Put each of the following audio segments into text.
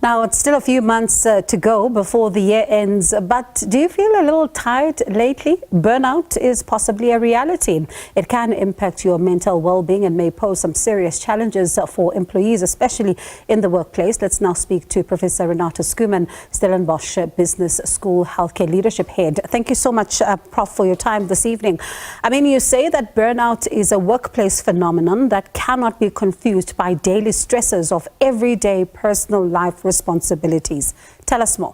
Now, it's still a few months to go before the year ends, but do you feel a little tired lately? Burnout is possibly a reality. It can impact your mental well-being and may pose some serious challenges for employees, especially in the workplace. Let's now speak to Professor Renata Schoeman, Stellenbosch Business School Healthcare Leadership Head. Thank you so much, Prof, for your time this evening. I mean, you say that burnout is a workplace phenomenon that cannot be confused by daily stresses of everyday personal life responsibilities. Tell us more.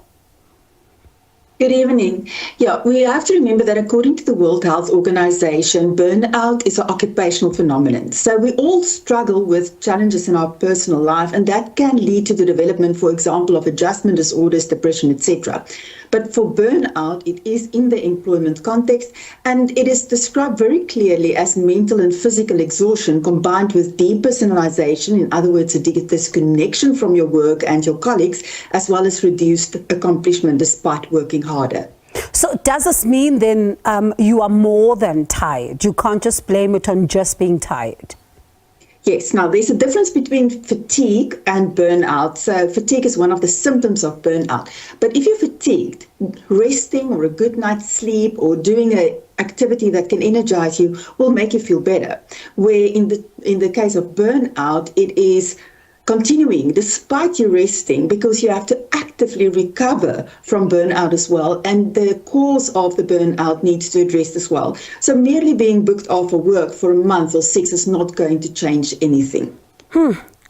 Good evening. Yeah, we have to remember that according to the World Health Organization, burnout is an occupational phenomenon. So we all struggle with challenges in our personal life, and that can lead to the development, for example, of adjustment disorders, depression, etc. But for burnout, it is in the employment context, and it is described very clearly as mental and physical exhaustion combined with depersonalization, in other words, a disconnection from your work and your colleagues, as well as reduced accomplishment despite working harder. So does this mean then you are more than tired? You can't just blame it on just being tired? Yes. Now, there's a difference between fatigue and burnout. So fatigue is one of the symptoms of burnout. But if you're fatigued, resting or a good night's sleep or doing an activity that can energize you will make you feel better. Where in the case of burnout, it is continuing despite you resting, because you have to actively recover from burnout as well, and the cause of the burnout needs to address as well. So merely being booked off for work for a month or 6 is not going to change anything.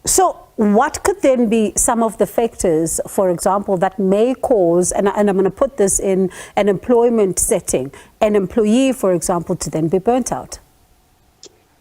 So what could then be some of the factors, for example, that may cause, and I'm going to put this in an employment setting, an employee, for example, to then be burnt out?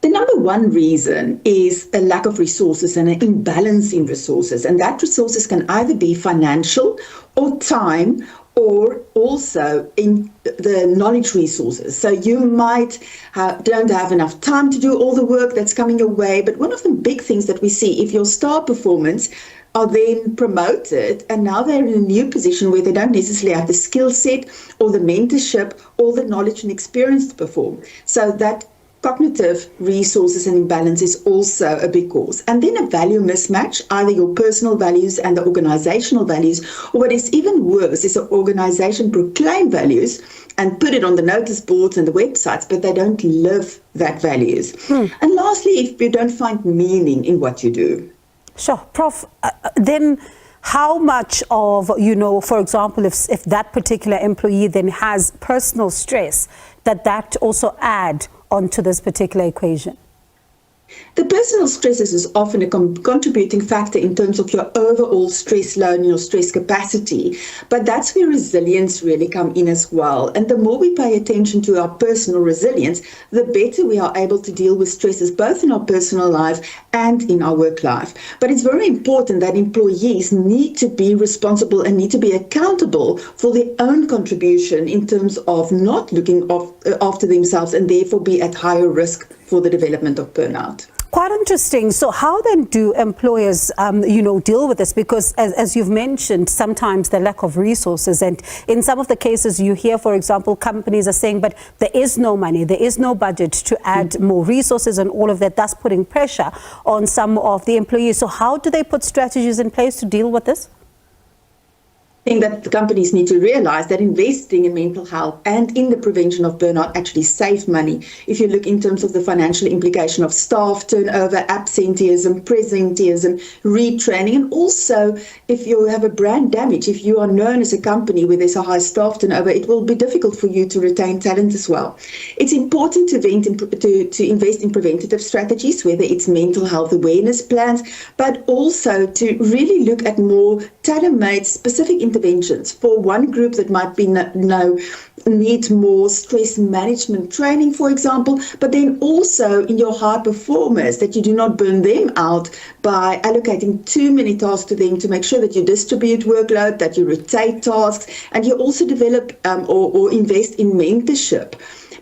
The number one reason is a lack of resources and an imbalance in resources. And that resources can either be financial or time, or also in the knowledge resources. So you might don't have enough time to do all the work that's coming your way. But one of the big things that we see, if your star performance are then promoted and now they're in a new position where they don't necessarily have the skill set or the mentorship or the knowledge and experience to perform. So that cognitive resources and imbalance is also a big cause. And then a value mismatch, either your personal values and the organizational values, or what is even worse is an organization proclaim values and put it on the notice boards and the websites, but they don't live that values. And lastly, if you don't find meaning in what you do. Sure. Prof, then how much of, for example, if that particular employee then has personal stress, that also add onto this particular equation? The personal stresses is often a contributing factor in terms of your overall stress load and your stress capacity. But that's where resilience really come in as well. And the more we pay attention to our personal resilience, the better we are able to deal with stresses, both in our personal life and in our work life. But it's very important that employees need to be responsible and need to be accountable for their own contribution in terms of not looking after themselves and therefore be at higher risk for the development of burnout. Quite interesting. So how then do employers, deal with this? Because as you've mentioned, sometimes the lack of resources, and in some of the cases you hear, for example, companies are saying, but there is no money, there is no budget to add more resources and all of that, thus putting pressure on some of the employees. So how do they put strategies in place to deal with this? I think that the companies need to realize that investing in mental health and in the prevention of burnout actually saves money. If you look in terms of the financial implication of staff turnover, absenteeism, presenteeism, retraining, and also if you have a brand damage, if you are known as a company where there's a high staff turnover, it will be difficult for you to retain talent as well. It's important to invest in preventative strategies, whether it's mental health awareness plans, but also to really look at more tailor-made specific interventions for one group that might be need more stress management training, for example, but then also in your high performers, that you do not burn them out by allocating too many tasks to them, to make sure that you distribute workload, that you rotate tasks, and you also develop or invest in mentorship.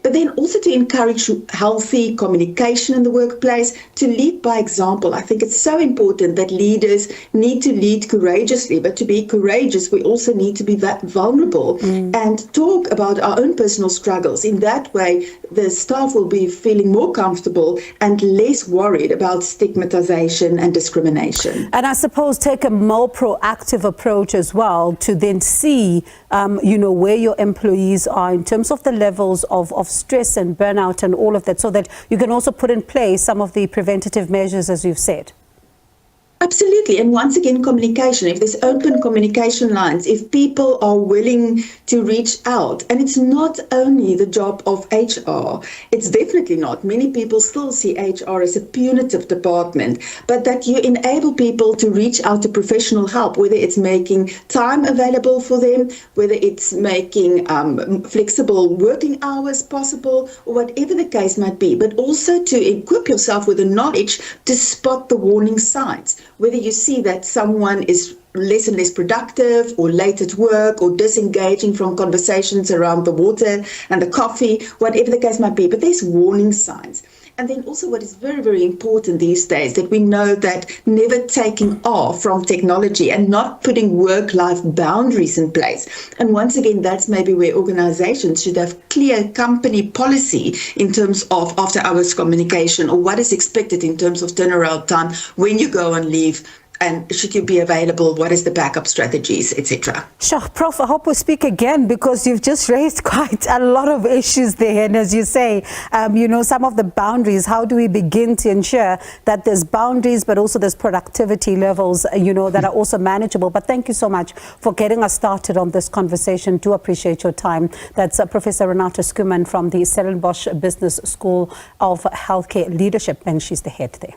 but then also to encourage healthy communication in the workplace, to lead by example. I think it's so important that leaders need to lead courageously, but to be courageous, we also need to be vulnerable and talk about our own personal struggles. In that way, the staff will be feeling more comfortable and less worried about stigmatization and discrimination. And I suppose take a more proactive approach as well to then see, where your employees are in terms of the levels of stress and burnout and all of that, so that you can also put in place some of the preventative measures, as you've said. Absolutely. And once again, communication. If there's open communication lines, if people are willing to reach out, and it's not only the job of HR, it's definitely not. Many people still see HR as a punitive department, but that you enable people to reach out to professional help, whether it's making time available for them, whether it's making flexible working hours possible, or whatever the case might be, but also to equip yourself with the knowledge to spot the warning signs. Whether you see that someone is less and less productive or late at work or disengaging from conversations around the water and the coffee, whatever the case might be, but there's warning signs. And then also what is very, very important these days, that we know that never taking off from technology and not putting work-life boundaries in place. And once again, that's maybe where organizations should have clear company policy in terms of after-hours communication, or what is expected in terms of turnaround time when you go on leave, and should you be available, what is the backup strategies, etc. Sure, Prof, I hope we speak again, because you've just raised quite a lot of issues there. And as you say, some of the boundaries, how do we begin to ensure that there's boundaries, but also there's productivity levels, that are also manageable. But thank you so much for getting us started on this conversation. Do appreciate your time. That's Professor Renata Schoeman from the Stellenbosch Business School of Healthcare Leadership, and she's the head there.